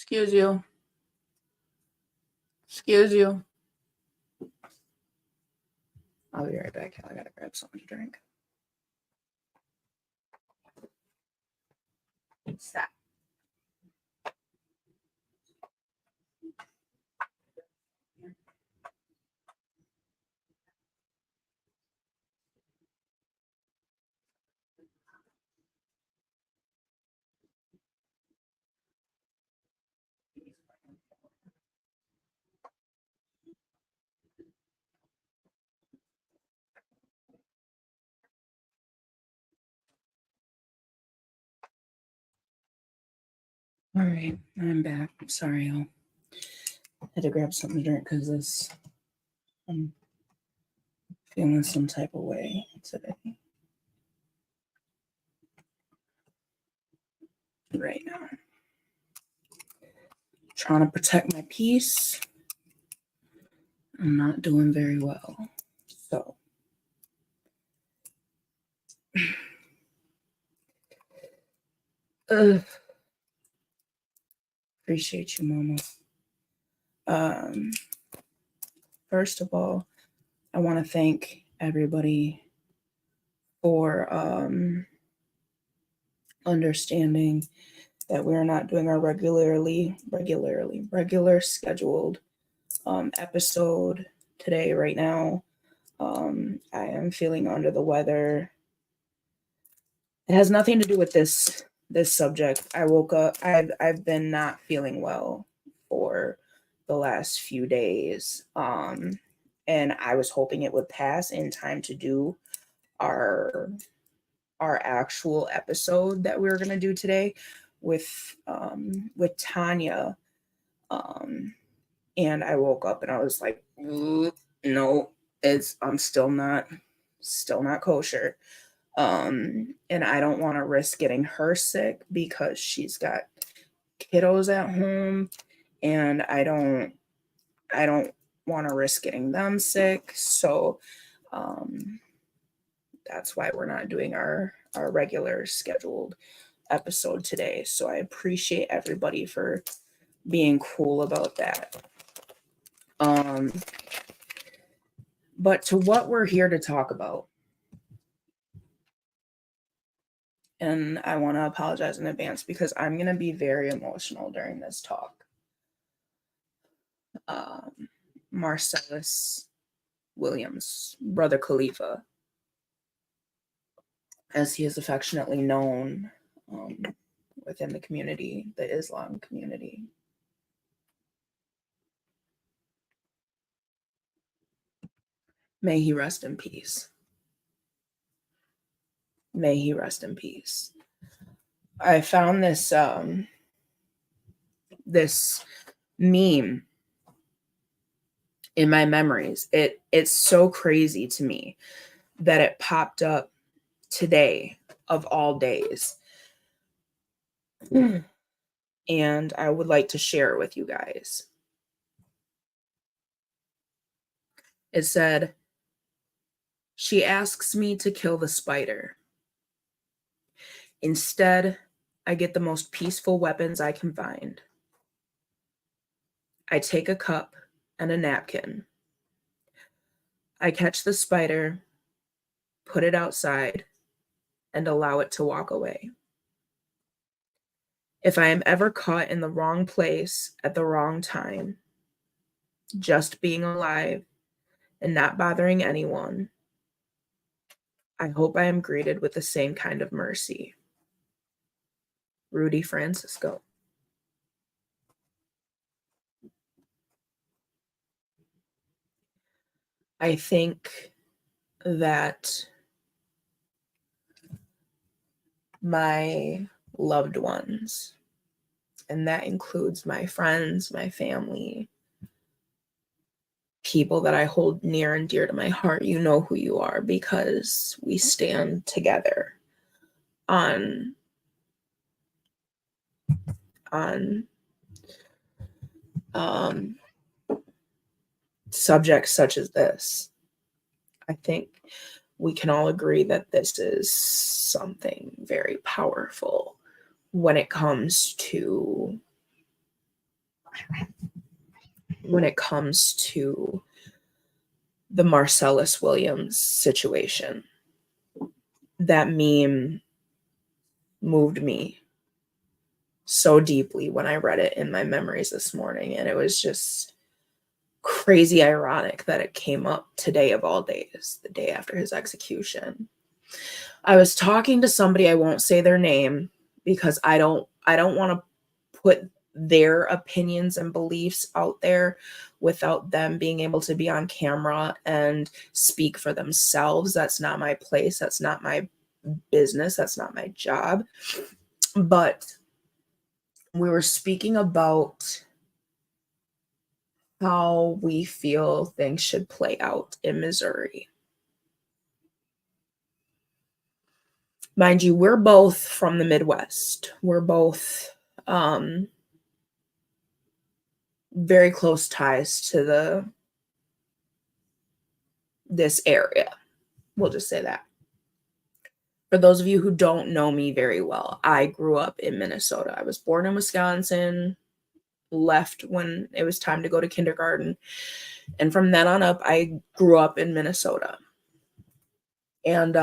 Excuse you. Excuse you. I'll be right back. I gotta grab something to drink. Stop. All right, I'm back. Sorry, I had to grab something to drink because I'm feeling some type of way today. Right now. Trying to protect my peace. I'm not doing very well. So appreciate you, Mama. First of all, I want to thank everybody for understanding that we're not doing our regular scheduled episode today. Right now, I am feeling under the weather. It has nothing to do with this subject. I woke up. I've been not feeling well for the last few days, and I was hoping it would pass in time to do our actual episode that we were gonna do today with Tanya. And I woke up and I was like, no, I'm still not kosher. And I don't want to risk getting her sick because she's got kiddos at home, and I don't want to risk getting them sick. So that's why we're not doing our regular scheduled episode today. So I appreciate everybody for being cool about that. But to what we're here to talk about. And I want to apologize in advance because I'm going to be very emotional during this talk. Marcellus Williams, Brother Khaliifah, as he is affectionately known within the community, the Islam community. May he rest in peace. May he rest in peace. I found this this meme in my memories. It's so crazy to me that it popped up today of all days. And I would like to share it with you guys. It said, "She asks me to kill the spider. Instead, I get the most peaceful weapons I can find. I take a cup and a napkin. I catch the spider, put it outside, and allow it to walk away. If I am ever caught in the wrong place at the wrong time, just being alive and not bothering anyone, I hope I am greeted with the same kind of mercy. Rudy Francisco." I think that my loved ones, and that includes my friends, my family, people that I hold near and dear to my heart, you know who you are, because we stand together on subjects such as this. I think we can all agree that this is something very powerful when it comes to when it comes to the Marcellus Williams situation. That meme moved me so deeply when I read it in my memories this morning, and it was just crazy ironic that it came up today of all days, the day after his execution. I was talking to somebody, I won't say their name because I don't want to put their opinions and beliefs out there without them being able to be on camera and speak for themselves. That's not my place. That's not my business. That's not my job. But we were speaking about how we feel things should play out in Missouri. Mind you, we're both from the Midwest. We're both very close ties to this area. We'll just say that. For those of you who don't know me very well, I grew up in Minnesota. I was born in Wisconsin, left when it was time to go to kindergarten. And from then on up, I grew up in Minnesota. And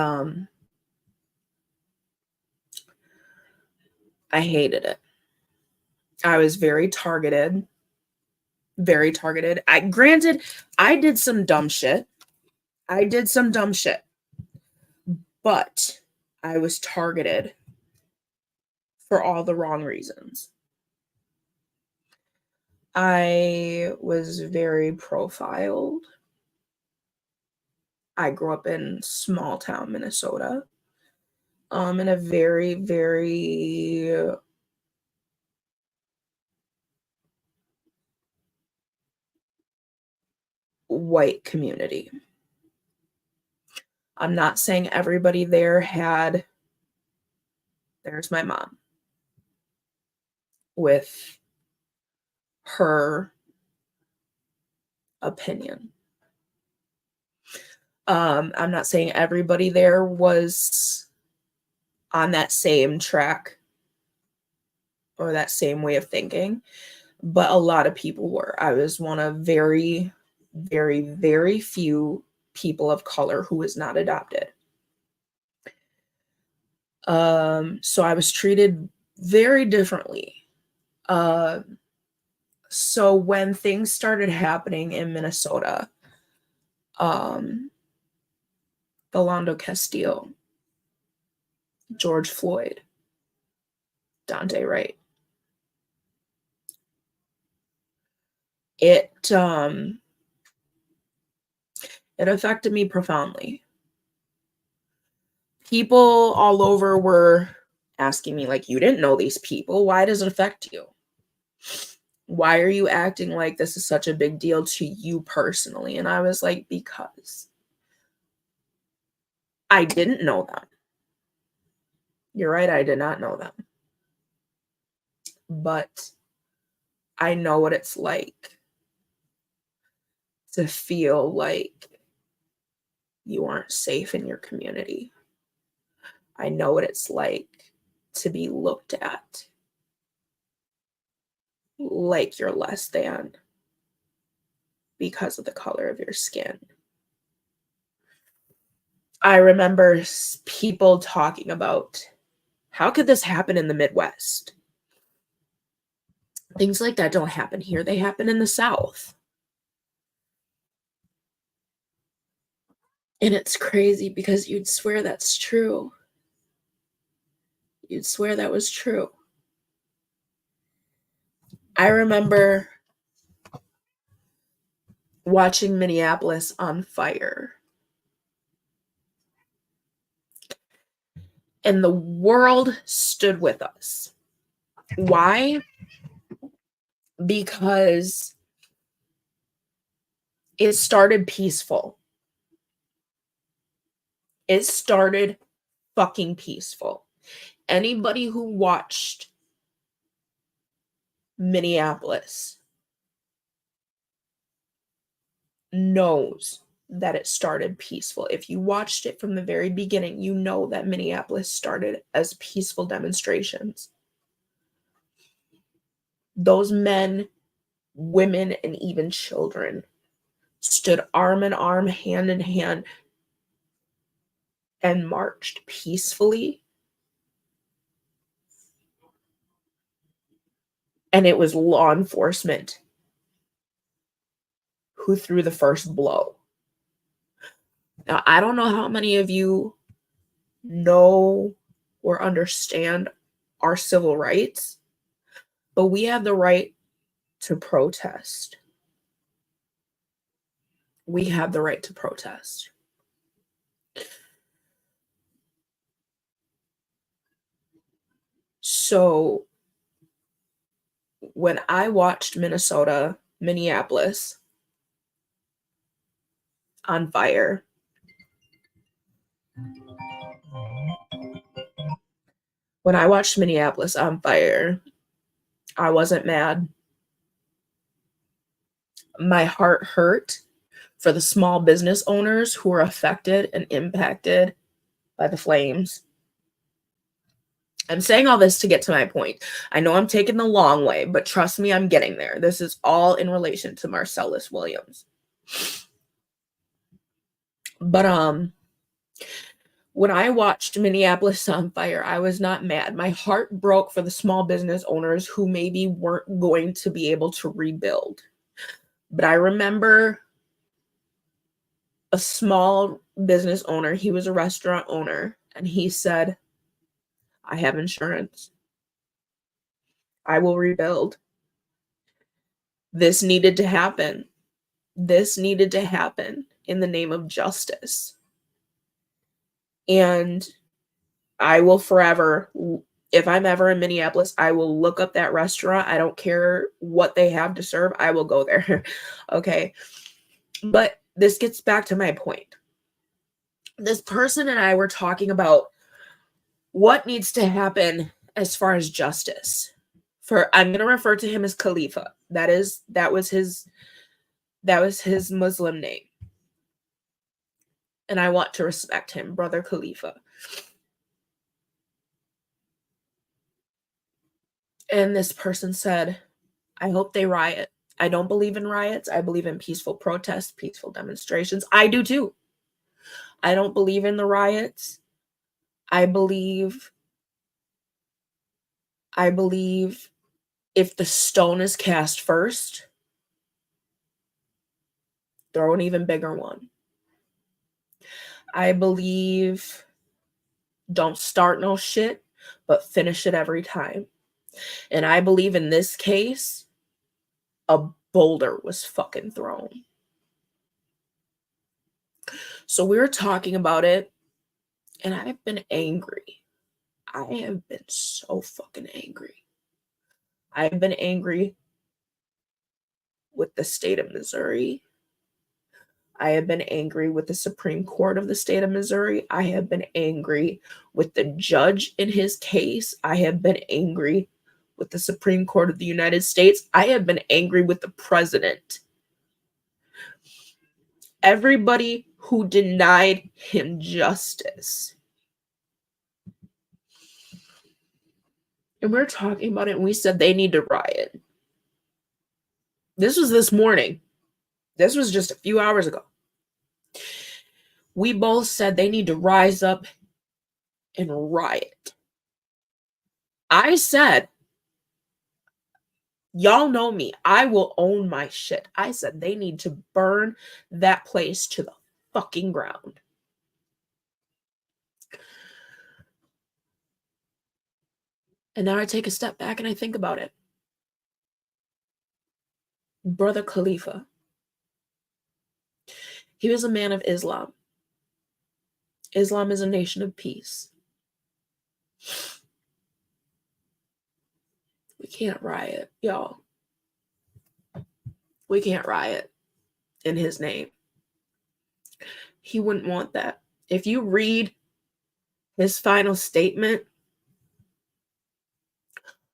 I hated it. I was very targeted. Granted, I did some dumb shit. But I was targeted for all the wrong reasons. I was very profiled. I grew up in small town Minnesota, in a very, very white community. I'm not saying everybody there had, there's my mom with her opinion. I'm not saying everybody there was on that same track or that same way of thinking, but a lot of people were. I was one of very, very, very few people of color who was not adopted. So I was treated very differently. So when things started happening in Minnesota, Philando Castile, George Floyd, Dante Wright, it affected me profoundly. People all over were asking me, like, you didn't know these people. Why does it affect you? Why are you acting like this is such a big deal to you personally? And I was like, because I didn't know them. You're right, I did not know them. But I know what it's like to feel like you aren't safe in your community. I know what it's like to be looked at like you're less than because of the color of your skin. I remember people talking about, how could this happen in the Midwest? Things like that don't happen here. They happen in the South. And it's crazy because you'd swear that's true. You'd swear that was true. I remember watching Minneapolis on fire. And the world stood with us. Why? Because it started peaceful. It started fucking peaceful. Anybody who watched Minneapolis knows that it started peaceful. If you watched it from the very beginning, you know that Minneapolis started as peaceful demonstrations. Those men women, and even children stood arm in arm, hand in hand, and marched peacefully. And it was law enforcement who threw the first blow. Now, I don't know how many of you know or understand our civil rights, but we have the right to protest. We have the right to protest. So when I watched Minneapolis on fire, I wasn't mad. My heart hurt for the small business owners who were affected and impacted by the flames. I'm saying all this to get to my point. I know I'm taking the long way, but trust me, I'm getting there. This is all in relation to Marcellus Williams. But when I watched Minneapolis on fire, I was not mad. My heart broke for the small business owners who maybe weren't going to be able to rebuild. But I remember a small business owner, he was a restaurant owner, and he said, I have insurance. I will rebuild. This needed to happen. This needed to happen in the name of justice. And I will forever, if I'm ever in Minneapolis, I will look up that restaurant. I don't care what they have to serve. I will go there. Okay. But this gets back to my point. This person and I were talking about what needs to happen as far as justice. I'm going to refer to him as Khalifa. That was his Muslim name. And I want to respect him, Brother Khaliifah. And this person said, I hope they riot. I don't believe in riots. I believe in peaceful protests, peaceful demonstrations. I do too. I don't believe in the riots. I believe if the stone is cast first, throw an even bigger one. I believe don't start no shit, but finish it every time. And I believe in this case, a boulder was fucking thrown. So we were talking about it, and I've been angry. I have been so fucking angry. I've been angry with the state of Missouri. I have been angry with the Supreme Court of the state of Missouri. I have been angry with the judge in his case. I have been angry with the Supreme Court of the United States. I have been angry with the president. Everybody who denied him justice. And we're talking about it, and we said they need to riot. This was this morning. This was just a few hours ago. We both said they need to rise up and riot. I said, y'all know me. I will own my shit. I said they need to burn that place to the fucking ground. And now I take a step back and I think about it. Brother Khaliifah. He was a man of Islam. Islam is a nation of peace. We can't riot, y'all. We can't riot in his name. He wouldn't want that. If you read his final statement,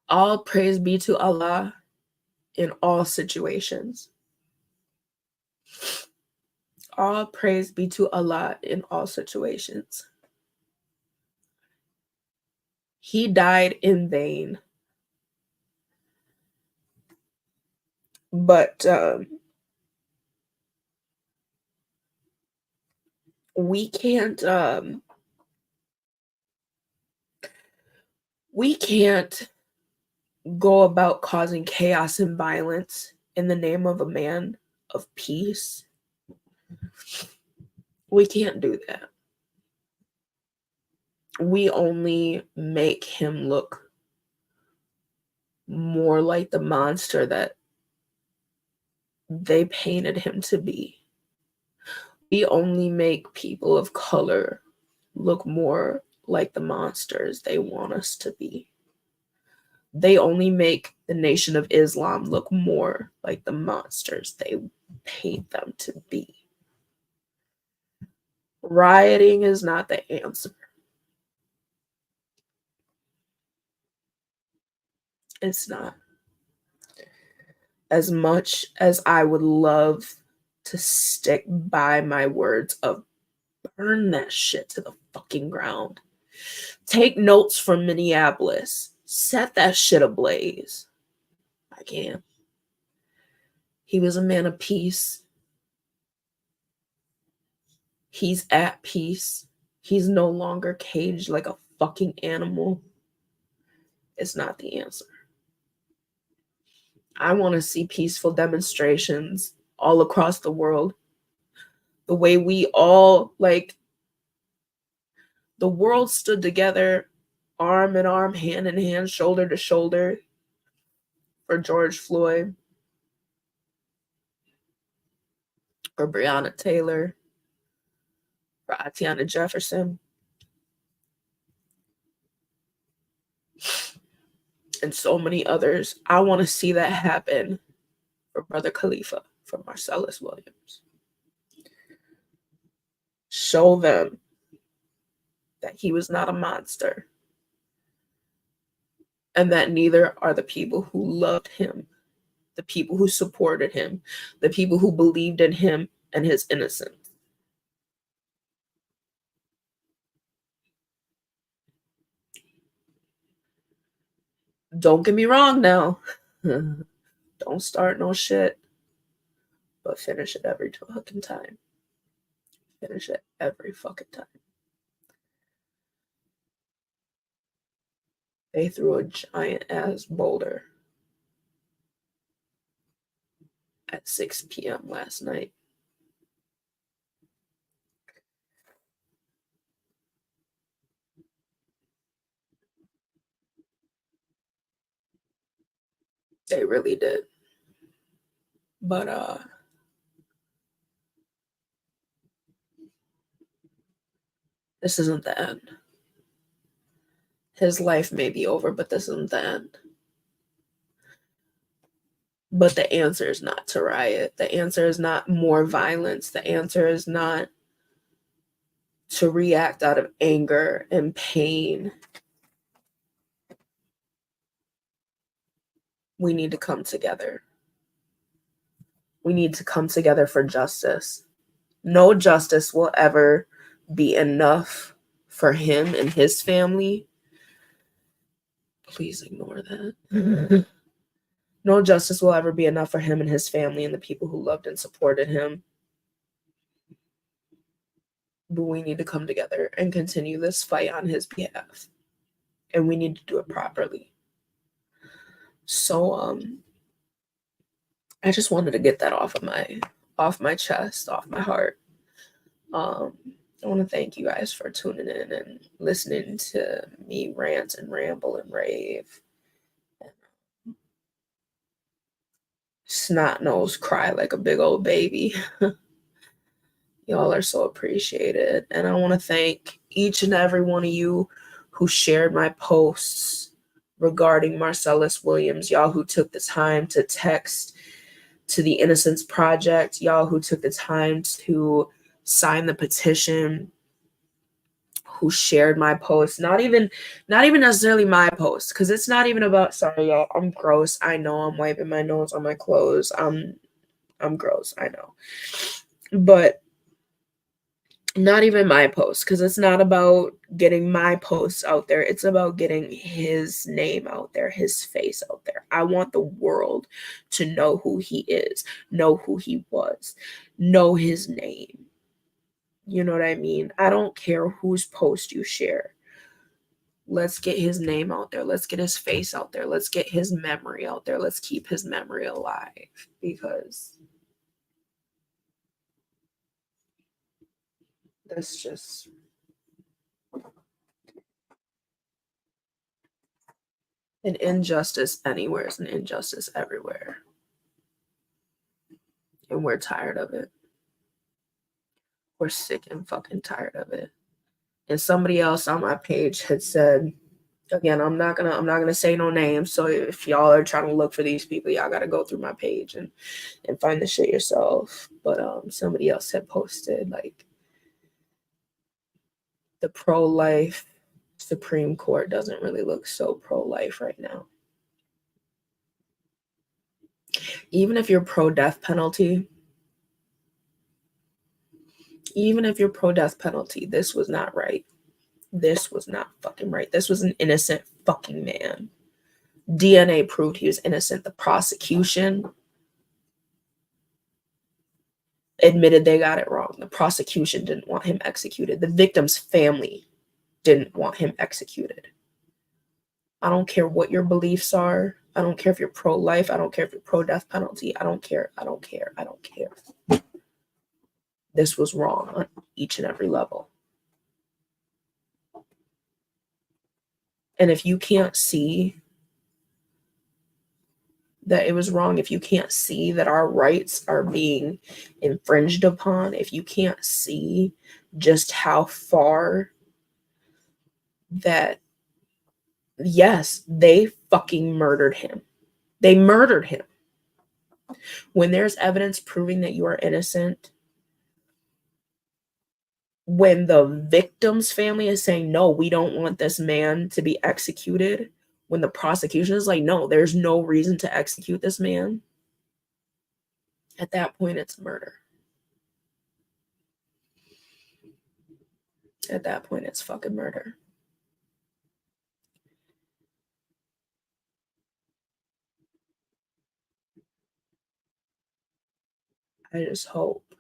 all praise be to Allah in all situations. All praise be to Allah in all situations. He died in vain. But we can't go about causing chaos and violence in the name of a man of peace. We can't do that. We only make him look more like the monster that they painted him to be. We only make people of color look more like the monsters they want us to be. They only make the Nation of Islam look more like the monsters they paint them to be. Rioting is not the answer. It's not. As much as I would love to stick by my words of burn that shit to the fucking ground. Take notes from Minneapolis. Set that shit ablaze. I can't. He was a man of peace. He's at peace. He's no longer caged like a fucking animal. It's not the answer. I want to see peaceful demonstrations all across the world. The way we all, like, the world stood together, arm in arm, hand in hand, shoulder to shoulder for George Floyd, for Breonna Taylor, for Atiana Jefferson, and so many others. I want to see that happen for Brother Khaliifah, for Marcellus Williams. Show them that he was not a monster, and that neither are the people who loved him, the people who supported him, the people who believed in him and his innocence. Don't get me wrong now. Don't start no shit, but finish it every fucking time. Finish it every fucking time. They threw a giant ass boulder at 6 p.m. last night. They really did. But this isn't the end. His life may be over, but this isn't the end. But the answer is not to riot. The answer is not more violence. The answer is not to react out of anger and pain. We need to come together. We need to come together for justice. No justice will ever be enough for him and his family. Please ignore that. No justice will ever be enough for him and his family and the people who loved and supported him. But we need to come together and continue this fight on his behalf. And we need to do it properly. So I just wanted to get that off my chest, off my heart. I want to thank you guys for tuning in and listening to me rant and ramble and rave. Snot nose cry like a big old baby. Y'all are so appreciated. And I want to thank each and every one of you who shared my posts regarding Marcellus Williams. Y'all who took the time to text to the Innocence Project. Y'all who took the time to sign the petition. Who shared my post. Not even necessarily my post. Because it's not even about, sorry y'all, I'm gross. I know I'm wiping my nose on my clothes. I'm gross, I know. But Not even my post, because it's not about getting my posts out there. It's about getting his name out there, his face out there. I want the world to know who he is, know who he was, know his name. You know what I mean? I don't care whose post you share. Let's get his name out there. Let's get his face out there. Let's get his memory out there. Let's keep his memory alive, because that's just an injustice anywhere is an injustice everywhere. And we're tired of it. We're sick and fucking tired of it. And somebody else on my page had said, again, I'm not gonna say no names. So if y'all are trying to look for these people, y'all gotta go through my page and find the shit yourself. But somebody else had posted like, the pro-life Supreme Court doesn't really look so pro-life right now. Even if you're pro-death penalty, this was not right. This was not fucking right. This was an innocent fucking man. DNA proved he was innocent. The prosecution admitted they got it wrong. The prosecution didn't want him executed. The victim's family didn't want him executed. I don't care what your beliefs are. I don't care if you're pro-life. I don't care if you're pro-death penalty. I don't care. This was wrong on each and every level. And if you can't see that it was wrong, if you can't see that our rights are being infringed upon, if you can't see just how far that, yes, they fucking murdered him. They murdered him. When there's evidence proving that you are innocent, when the victim's family is saying, no, we don't want this man to be executed, when the prosecution is like, no, there's no reason to execute this man, at that point, it's murder. At that point, it's fucking murder. I just hope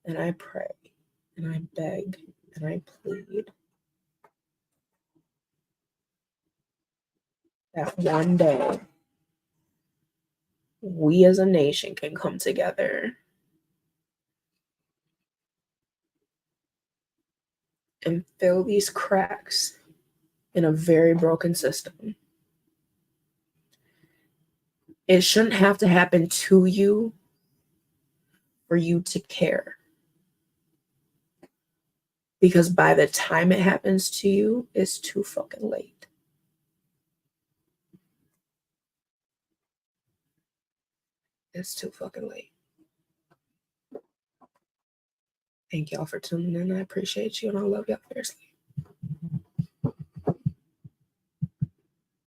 and I pray and I beg and I plead that one day we as a nation can come together and fill these cracks in a very broken system. It shouldn't have to happen to you for you to care. Because by the time it happens to you, it's too fucking late. It's too fucking late. Thank y'all for tuning in. I appreciate you and I love y'all fiercely.